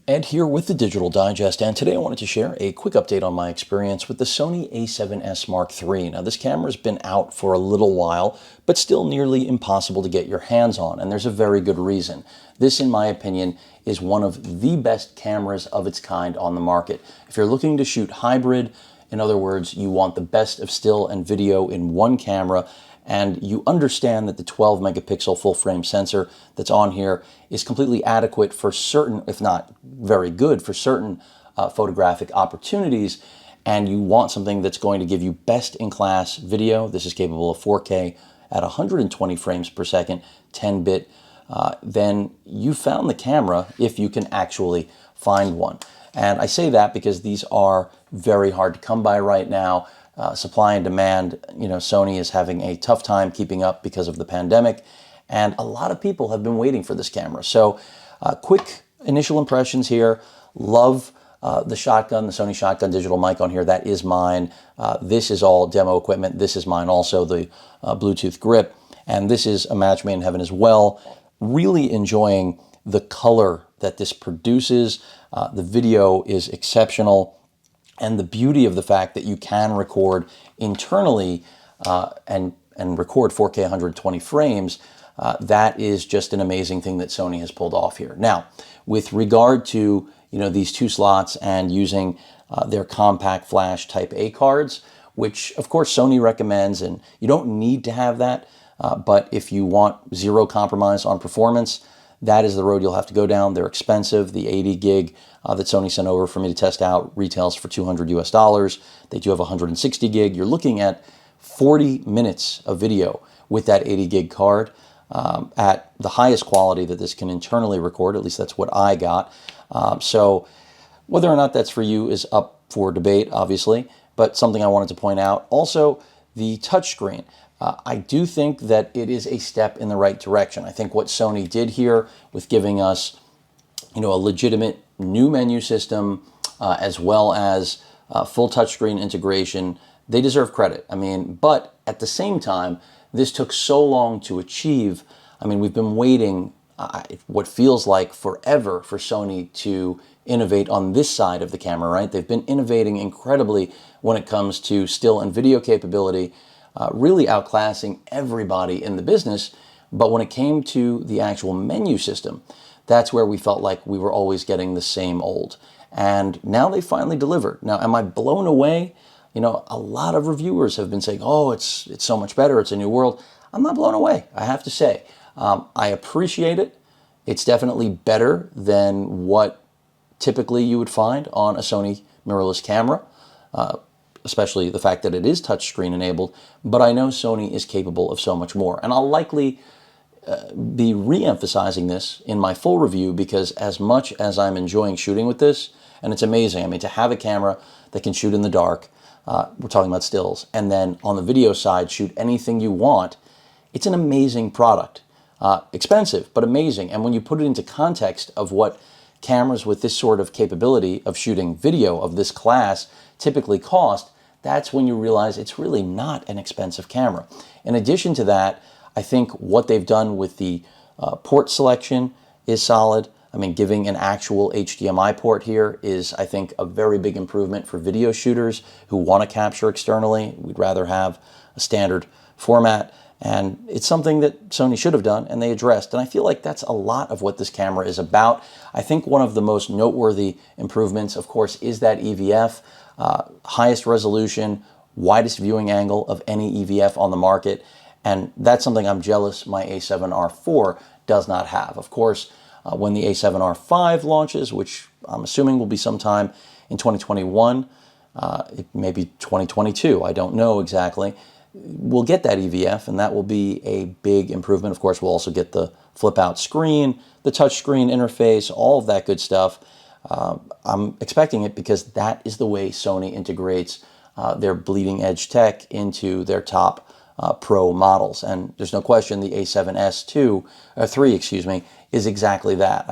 Ed here with the Digital Digest, and today I wanted to share a quick update on my experience with the Sony A7S Mark III. Now, this camera's been out for a little while, but still nearly impossible to get your hands on, and there's a very good reason. This, in my opinion, is one of the best cameras of its kind on the market. If you're looking to shoot hybrid, in other words, you want the best of still and video in one camera, and you understand that the 12 megapixel full frame sensor that's on here is completely adequate for certain, if not very good, for certain photographic opportunities, and you want something that's going to give you best in class video. This is capable of 4K at 120 frames per second, 10-bit, then you found the camera if you can actually find one. And I say that because these are very hard to come by right now. Supply and demand, Sony is having a tough time keeping up because of the pandemic, and a lot of people have been waiting for this camera. So quick initial impressions here. Love the shotgun, the Sony shotgun digital mic on here. That is mine. This is all demo equipment. This is mine also, the Bluetooth grip, and this is a match made in heaven as well. Really enjoying the color that this produces. The video is exceptional. And the beauty of the fact that you can record internally and record 4K 120 frames, that is just an amazing thing that Sony has pulled off here. Now, with regard to these two slots and using their compact flash Type A cards, which of course Sony recommends, and you don't need to have that, but if you want zero compromise on performance, that is the road you'll have to go down. They're expensive. The 80 gig that Sony sent over for me to test out retails for $200 US. They do have 160 gig. You're looking at 40 minutes of video with that 80 gig card at the highest quality that this can internally record. At least that's what I got. So whether or not that's for you is up for debate, obviously, but something I wanted to point out. Also, the touchscreen. I do think that it is a step in the right direction. I think what Sony did here with giving us, a legitimate new menu system, as well as full touchscreen integration, they deserve credit. But at the same time, this took so long to achieve. We've been waiting what feels like forever for Sony to innovate on this side of the camera, right? They've been innovating incredibly when it comes to still and video capability, really outclassing everybody in the business. But when it came to the actual menu system, that's where we felt like we were always getting the same old. And now they finally delivered. Now, am I blown away? A lot of reviewers have been saying, oh, it's so much better, it's a new world. I'm not blown away, I have to say. I appreciate it. It's definitely better than what typically you would find on a Sony mirrorless camera. Especially the fact that it is touchscreen enabled, but I know Sony is capable of so much more. And I'll likely be re-emphasizing this in my full review, because as much as I'm enjoying shooting with this, and it's amazing, to have a camera that can shoot in the dark, we're talking about stills, and then on the video side, shoot anything you want, it's an amazing product. Expensive, but amazing. And when you put it into context of what cameras with this sort of capability of shooting video of this class typically cost, that's when you realize it's really not an expensive camera. In addition to that, I think what they've done with the port selection is solid. Giving an actual HDMI port here is, I think, a very big improvement for video shooters who want to capture externally. We'd rather have a standard format. And it's something that Sony should have done, and they addressed. And I feel like that's a lot of what this camera is about. I think one of the most noteworthy improvements, of course, is that EVF. Highest resolution, widest viewing angle of any EVF on the market. And that's something I'm jealous my A7R IV does not have. Of course, when the A7R V launches, which I'm assuming will be sometime in 2021, it may be 2022, I don't know exactly, we'll get that EVF, and that will be a big improvement. Of course, we'll also get the flip-out screen, the touchscreen interface, all of that good stuff. I'm expecting it because that is the way Sony integrates their bleeding edge tech into their top Pro models. And there's no question the A7S III, is exactly that.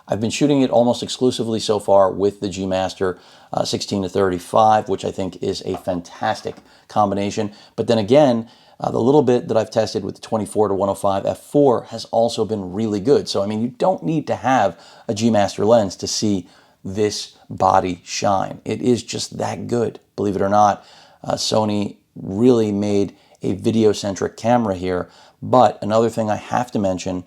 I've been shooting it almost exclusively so far with the G Master 16-35, which I think is a fantastic combination. But then again, The little bit that I've tested with the 24 to 105 f4 has also been really good. So, I mean, you don't need to have a G Master lens to see this body shine. It is just that good, believe it or not. Sony really made a video-centric camera here. But another thing I have to mention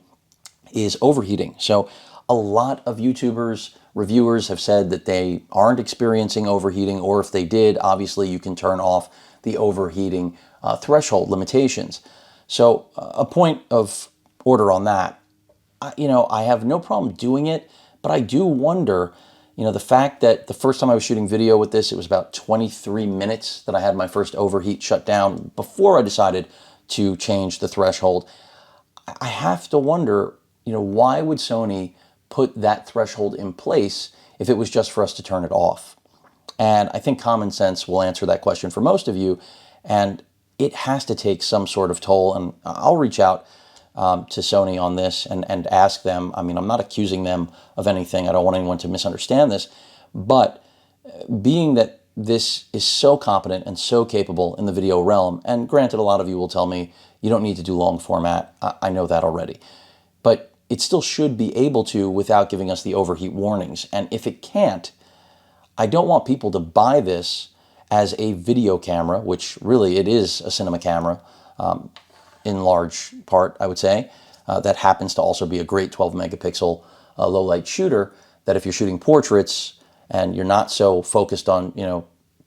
is overheating. So a lot of YouTubers, reviewers have said that they aren't experiencing overheating, or if they did, obviously you can turn off the overheating threshold limitations. So a point of order on that, I have no problem doing it, but I do wonder, the fact that the first time I was shooting video with this, it was about 23 minutes that I had my first overheat shut down before I decided to change the threshold. I have to wonder, why would Sony put that threshold in place if it was just for us to turn it off? And I think common sense will answer that question for most of you. And it has to take some sort of toll. And I'll reach out to Sony on this and ask them. I mean, I'm not accusing them of anything. I don't want anyone to misunderstand this. But being that this is so competent and so capable in the video realm, and granted, a lot of you will tell me you don't need to do long format. I know that already. But it still should be able to without giving us the overheat warnings. And if it can't, I don't want people to buy this as a video camera, which really it is a cinema camera in large part, I would say, that happens to also be a great 12 megapixel low light shooter, that if you're shooting portraits and you're not so focused on,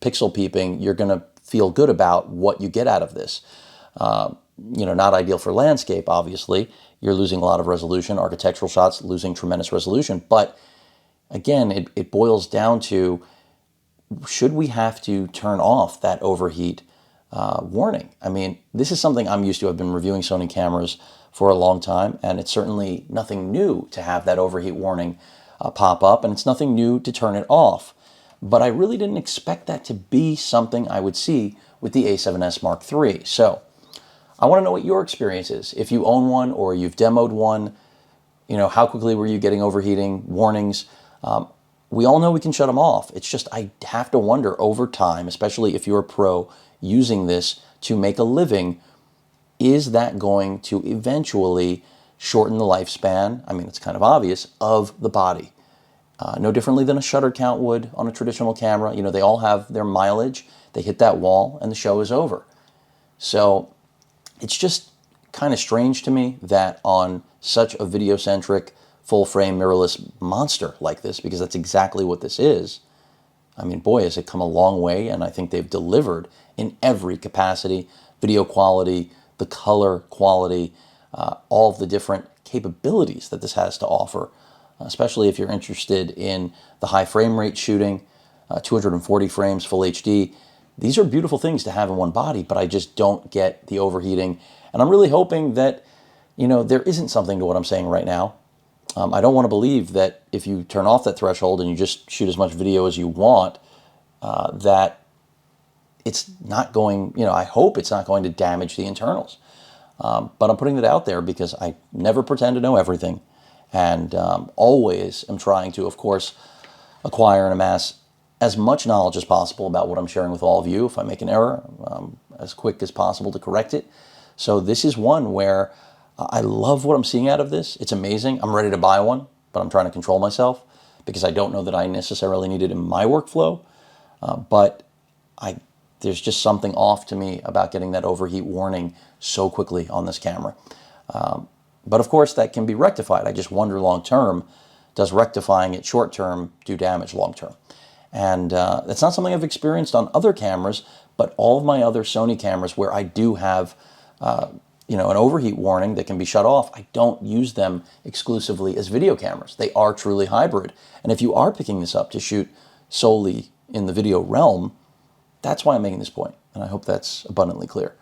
pixel peeping, you're going to feel good about what you get out of this. Not ideal for landscape, obviously. You're losing a lot of resolution. Architectural shots losing tremendous resolution. But again, it boils down to, should we have to turn off that overheat warning? I mean, this is something I'm used to. I've been reviewing Sony cameras for a long time, and it's certainly nothing new to have that overheat warning pop up, and it's nothing new to turn it off. But I really didn't expect that to be something I would see with the A7S Mark III. So I want to know what your experience is. If you own one or you've demoed one, how quickly were you getting overheating warnings? We all know we can shut them off. It's just I have to wonder over time, especially if you're a pro using this to make a living, is that going to eventually shorten the lifespan? I mean, it's kind of obvious, of the body. No differently than a shutter count would on a traditional camera. They all have their mileage. They hit that wall and the show is over. So it's just kind of strange to me that on such a video-centric, full-frame, mirrorless monster like this, because that's exactly what this is, I mean, boy, has it come a long way, and I think they've delivered in every capacity: video quality, the color quality, all of the different capabilities that this has to offer, especially if you're interested in the high frame rate shooting, 240 frames, full HD. These are beautiful things to have in one body, but I just don't get the overheating. And I'm really hoping that, there isn't something to what I'm saying right now. I don't want to believe that if you turn off that threshold and you just shoot as much video as you want, that it's not going, I hope it's not going to damage the internals. But I'm putting it out there because I never pretend to know everything. And always am trying to, of course, acquire and amass as much knowledge as possible about what I'm sharing with all of you. If I make an error, as quick as possible to correct it. So this is one where I love what I'm seeing out of this. It's amazing. I'm ready to buy one, but I'm trying to control myself because I don't know that I necessarily need it in my workflow. But there's just something off to me about getting that overheat warning so quickly on this camera. But of course, that can be rectified. I just wonder long term, does rectifying it short term do damage long term? And that's not something I've experienced on other cameras, but all of my other Sony cameras where I do have an overheat warning that can be shut off, I don't use them exclusively as video cameras. They are truly hybrid. And if you are picking this up to shoot solely in the video realm, that's why I'm making this point. And I hope that's abundantly clear.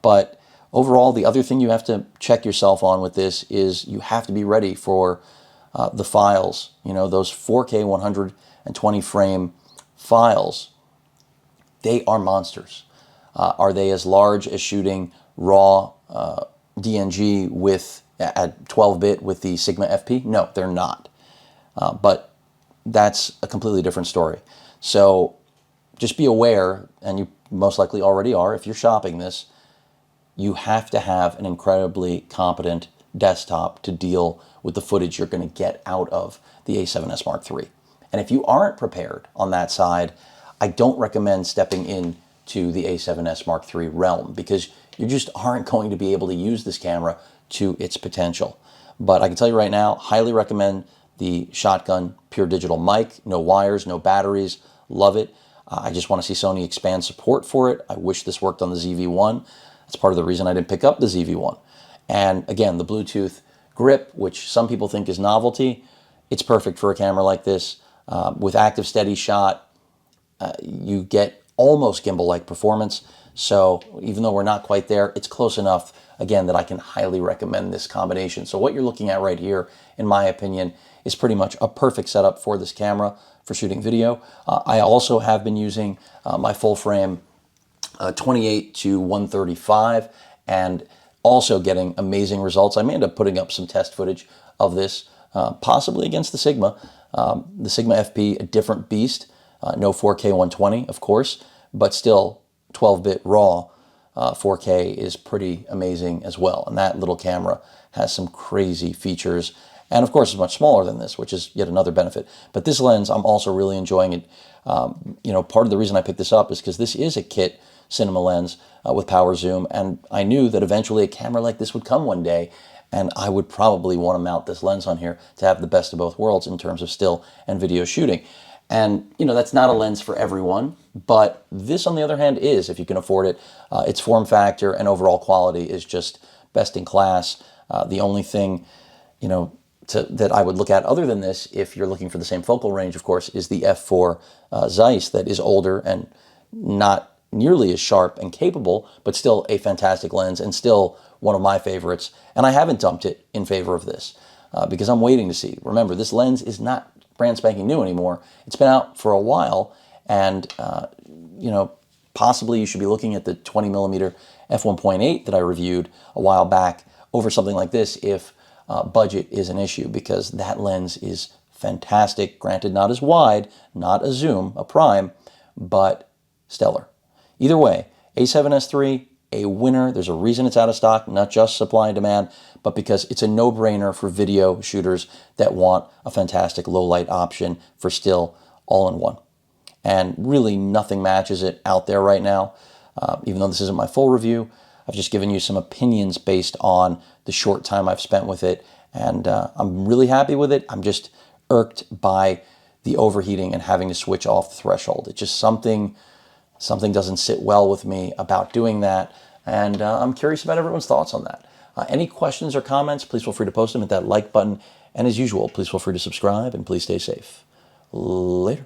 But overall, the other thing you have to check yourself on with this is you have to be ready for the files, those 4K 120 frame files. They are monsters. Are they as large as shooting raw DNG at 12-bit with the Sigma FP? No, they're not. But that's a completely different story. So just be aware, and you most likely already are if you're shopping this, you have to have an incredibly competent desktop to deal with the footage you're going to get out of the A7S Mark III. And if you aren't prepared on that side, I don't recommend stepping into the A7S Mark III realm, because you just aren't going to be able to use this camera to its potential. But I can tell you right now, highly recommend the Shotgun Pure Digital mic. No wires, no batteries. Love it. I just want to see Sony expand support for it. I wish this worked on the ZV-1. That's part of the reason I didn't pick up the ZV-1. And again, the Bluetooth grip, which some people think is novelty, it's perfect for a camera like this. With active steady shot, you get almost gimbal-like performance. So even though we're not quite there, it's close enough, again, that I can highly recommend this combination. So what you're looking at right here, in my opinion, is pretty much a perfect setup for this camera for shooting video. I also have been using my full frame 28 to 135 and also getting amazing results. I may end up putting up some test footage of this, possibly against the Sigma. The Sigma FP, a different beast, no 4K 120, of course, but still 12-bit RAW 4K is pretty amazing as well. And that little camera has some crazy features. And of course, it's much smaller than this, which is yet another benefit. But this lens, I'm also really enjoying it. You know, part of the reason I picked this up is because this is a kit cinema lens with power zoom. And I knew that eventually a camera like this would come one day, and I would probably want to mount this lens on here to have the best of both worlds in terms of still and video shooting. And, you know, that's not a lens for everyone, but this, on the other hand, is, if you can afford it. Its form factor and overall quality is just best in class. The only thing, you know, that I would look at other than this, if you're looking for the same focal range, of course, is the f4 Zeiss that is older and not nearly as sharp and capable, but still a fantastic lens and still one of my favorites. And I haven't dumped it in favor of this because I'm waiting to see. Remember, this lens is not brand spanking new anymore. It's been out for a while, and you know, possibly you should be looking at the 20mm f1.8 that I reviewed a while back over something like this if budget is an issue, because that lens is fantastic. Granted, not as wide, not a zoom, a prime, but stellar. Either way, A7S III, a winner. There's a reason it's out of stock, not just supply and demand, but because it's a no-brainer for video shooters that want a fantastic low-light option for still all-in-one. And really nothing matches it out there right now. Even though this isn't my full review, I've just given you some opinions based on the short time I've spent with it, and I'm really happy with it. I'm just irked by the overheating and having to switch off the threshold. It's just something doesn't sit well with me about doing that, and I'm curious about everyone's thoughts on that. Any questions or comments, please feel free to post them, hit that like button, and as usual, please feel free to subscribe, and please stay safe. Later.